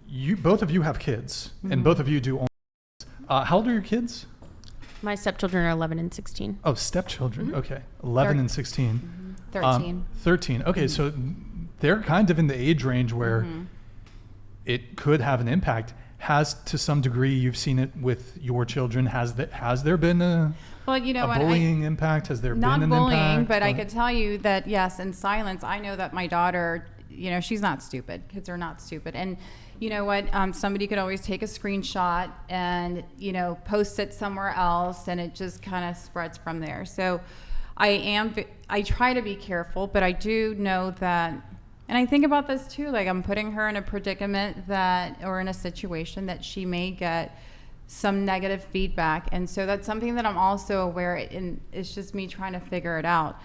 you both of you have kids, and both of you do OnlyFans. How old are your kids? My stepchildren are 11 and 16. Oh, stepchildren. Okay. 11 and 16. 13. 13. Okay, so they're kind of in the age range where it could have an impact. Has, to some degree, you've seen it with your children. Has there been a bullying impact? Has there been an impact? Not bullying, but I could tell you that, yes, in silence, I know that my daughter, she's not stupid. Kids are not stupid. And you know what? Somebody could always take a screenshot and, post it somewhere else, and it just kind of spreads from there. So I try to be careful, but I do know that, and I think about this too, like I'm putting her in a predicament or in a situation that she may get some negative feedback. And so that's something that I'm also aware, and it's just me trying to figure it out.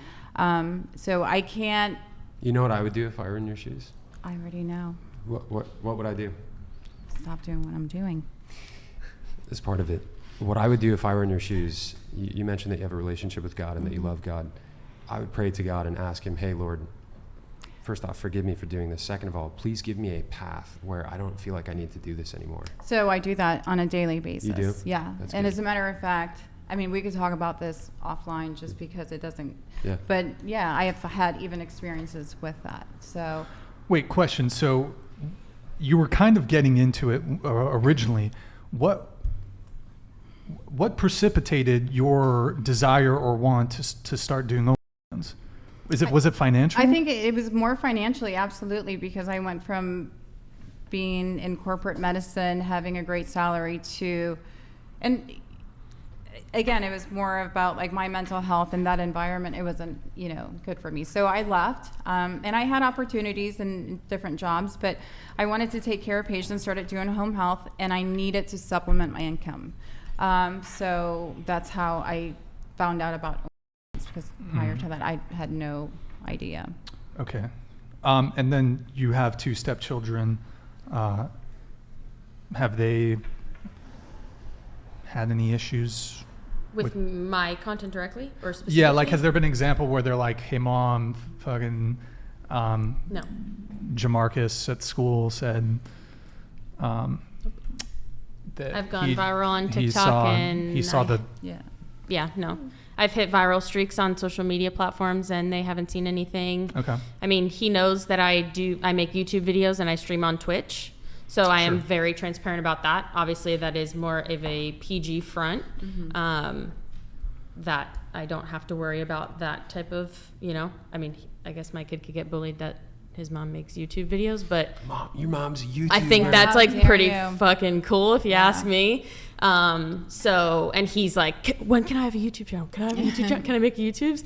So I can't. You know what I would do if I were in your shoes? I already know. What would I do? Stop doing what I'm doing. That's part of it. What I would do if I were in your shoes, you mentioned that you have a relationship with God and that you love God. I would pray to God and ask him, hey, Lord, first off, forgive me for doing this. Second of all, please give me a path where I don't feel like I need to do this anymore. So I do that on a daily basis. You do? Yeah. That's and good. as a matter of fact, we could talk about this offline just because it doesn't. Yeah. But yeah, I have had even experiences with that. So. Wait, question. So you were kind of getting into it originally. What precipitated your desire or want to start doing OnlyFans? Was it financial? I think it was more financially, absolutely, because I went from being in corporate medicine, having a great salary and again, it was more about like my mental health and that environment. It wasn't, good for me. So I left, and I had opportunities in different jobs, but I wanted to take care of patients, started doing home health, and I needed to supplement my income. So that's how I found out about OnlyFans, because prior to that, I had no idea. Okay. And then you have 2 stepchildren. Have they had any issues With my content directly or specifically? Yeah, like has there been an example where they're like, hey mom, fucking No. Jamarcus at school said that I've gone viral on TikTok he saw the Yeah. no. I've hit viral streaks on social media platforms and they haven't seen anything. Okay. He knows that I make YouTube videos and I stream on Twitch. So I am very transparent about that. Obviously, that is more of a PG front. That I don't have to worry about that type of, I guess my kid could get bullied that his mom makes YouTube videos, but your mom's a YouTuber. I think that's like pretty fucking cool if you ask me. And he's like, when can I have a YouTube channel? Can I have a YouTube channel? Can I make YouTubes?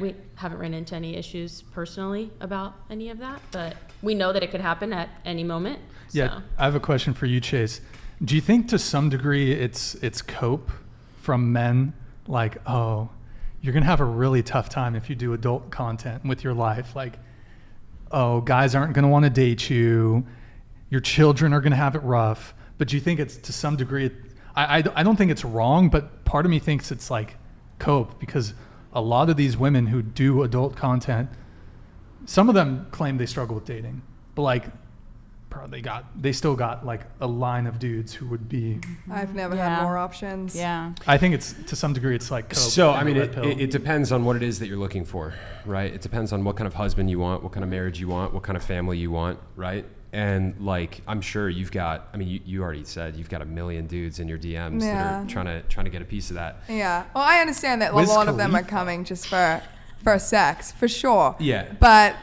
We haven't ran into any issues personally about any of that, but we know that it could happen at any moment. Yeah, I have a question for you, Chase. Do you think to some degree it's cope from men, like, oh, you're gonna have a really tough time if you do adult content with your life, like, oh, guys aren't gonna want to date you, your children are gonna have it rough. But do you think it's to some degree, I don't think it's wrong, but part of me thinks it's like cope, because a lot of these women who do adult content, some of them claim they struggle with dating, but like they still got like a line of dudes who would be. I've never had more options. Yeah. I think it's to some degree it's like cope. So it depends on what it is that you're looking for, right? It depends on what kind of husband you want, what kind of marriage you want, what kind of family you want, right? And like, I'm sure you've got, you already said you've got a million dudes in your DMs that are trying to get a piece of that. Yeah. Well, I understand that a lot of them are coming just for sex, for sure. Yeah. But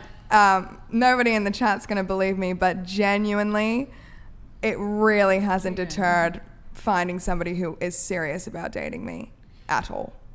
nobody in the chat's going to believe me, but genuinely, it really hasn't deterred finding somebody who is serious about dating me at all.